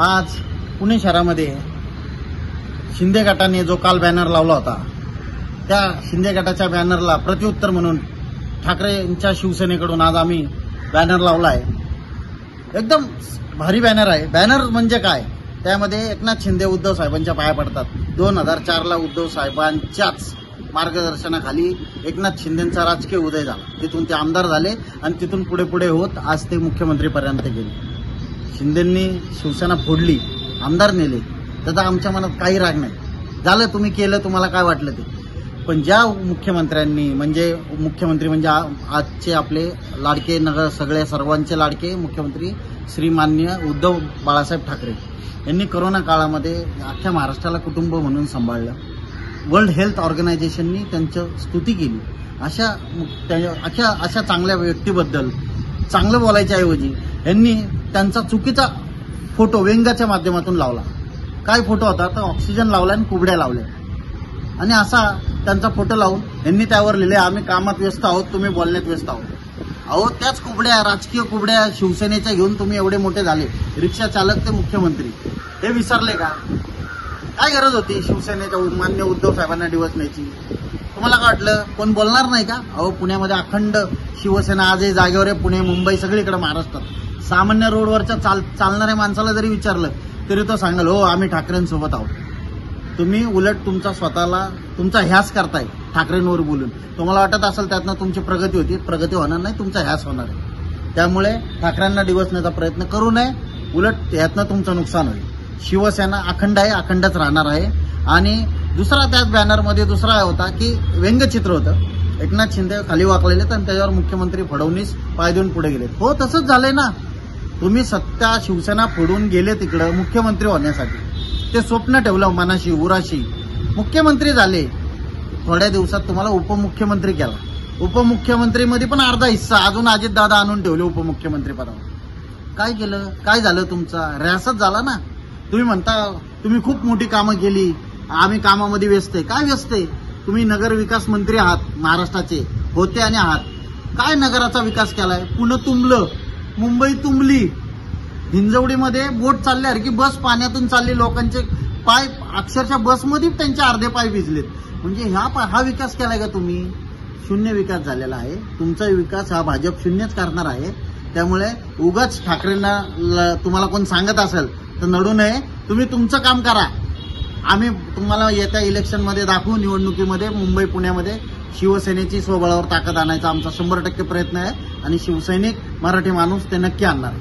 आज पुणे शहरामध्ये शिंदे गटाने जो काल बॅनर लावला होता, त्या शिंदे गटाच्या बॅनरला प्रत्युत्तर म्हणून ठाकरेंच्या शिवसेनेकडून आज आम्ही बॅनर लावला आहे। एकदम भारी बॅनर आहे। बॅनर म्हणजे काय, त्यामध्ये एकनाथ शिंदे उद्धव साहेबांच्या पाया पडतात। 2004ला उद्धव साहेबांच्याच मार्गदर्शनाखाली एकनाथ शिंदेंचा राजकीय उदय झाला, तिथून ते आमदार झाले आणि तिथून पुढे पुढे होत आज ते मुख्यमंत्रीपर्यंत गेले। शिंदेंनी शिवसेना फोडली, आमदार नेले, त्याचा आमच्या मनात काही राग नाही। झालं, तुम्ही केलं, तुम्हाला काय वाटलं ते। पण ज्या मुख्यमंत्र्यांनी म्हणजे आजचे आपले लाडके नगर सगळे सर्वांचे लाडके मुख्यमंत्री श्रीमान्य उद्धव बाळासाहेब ठाकरे यांनी कोरोना काळामध्ये अख्ख्या महाराष्ट्राला कुटुंब म्हणून सांभाळलं। वर्ल्ड हेल्थ ऑर्गनायझेशननी त्यांचं स्तुती केली। अशा चांगल्या व्यक्तीबद्दल चांगलं बोलायच्या ऐवजी यांनी त्यांचा चुकीचा फोटो व्यंगाच्या माध्यमातून लावला। काय फोटो होता तर ऑक्सिजन लावला आणि कुबड्या लावल्या, आणि असा त्यांचा फोटो लावून यांनी त्यावर लिहिले, आम्ही कामात व्यस्त आहोत, तुम्ही बोलण्यात व्यस्त आहोत। अहो, त्याच कुबड्या, राजकीय कुबड्या शिवसेनेच्या घेऊन तुम्ही एवढे मोठे झाले, रिक्षा चालक ते मुख्यमंत्री, हे विसरले का? काय गरज होती शिवसेनेच्या मान्य उद्धव साहेबांना डिवचण्याची? तुम्हाला काय वाटलं कोण बोलणार नाही का? अहो, पुण्यामध्ये अखंड शिवसेना आजही जागेवर आहे। पुणे, मुंबई, सगळीकडे महाराष्ट्रात सामान्य रोडवरच्या चालणाऱ्या माणसाला जरी विचारलं तरी तो सांगेल, हो आम्ही ठाकरेंसोबत आहोत। तुम्ही उलट तुमचा ह्यास करताय ठाकरेंवर बोलून। तुम्हाला वाटत असेल त्यातनं तुमची प्रगती होती, प्रगती होणार नाही, तुमचा ह्यास होणार आहे। त्यामुळे ठाकरेंना डिवचण्याचा प्रयत्न करू नये, उलट यातनं तुमचं नुकसान होईल। शिवसेना अखंड आहे, अखंडच राहणार आहे। आणि दुसरा त्याच बॅनरमध्ये दुसरा होता की व्यंगचित्र होतं, एकनाथ शिंदे खाली वाकलेले आणि त्याच्यावर मुख्यमंत्री फडणवीस पाय देऊन पुढे गेले। हो, तसंच झालंय ना। तुम्ही सत्ता शिवसेना फोडून गेले तिकडं मुख्यमंत्री होण्यासाठी, ते स्वप्न ठेवलं मनाशी उराशी, मुख्यमंत्री झाले। थोड्या दिवसात तुम्हाला उपमुख्यमंत्री केला, उपमुख्यमंत्रीमध्ये पण अर्धा हिस्सा अजून अजितदादा आणून ठेवले उपमुख्यमंत्री पदावर। काय केलं, काय झालं? तुमचा रॅसच झाला ना। तुम्ही म्हणता तुम्ही खूप मोठी कामं केली, आम्ही कामामध्ये व्यस्त आहे। काय व्यस्त आहे? तुम्ही नगर विकास मंत्री आहात, महाराष्ट्राचे होते आणि आहात। काय नगराचा विकास केलाय? पुणे तुंबलं, मुंबई तुंबली, हिंजवडीमध्ये बोट चालल्यासारखी बस पाण्यातून चालली, लोकांचे पाय अक्षरशः बसमध्ये त्यांचे अर्धे पाय भिजलेत। म्हणजे हा विकास केलाय का तुम्ही? शून्य विकास झालेला आहे। तुमचा विकास हा भाजप शून्यच करणार आहे। त्यामुळे उगाच ठाकरेंना तुम्हाला कोण सांगत असेल तर नडू नये, तुम्ही तुमचं काम करा। आम्ही तुम्हाला येत्या इलेक्शनमध्ये दाखवू, निवडणुकीमध्ये मुंबई पुण्यामध्ये शिवसेनेची स्वबळावर ताकद आणायचा आमचा 100% प्रयत्न आहे, आणि शिवसैनिक मराठी माणूस ते नक्की आणणार।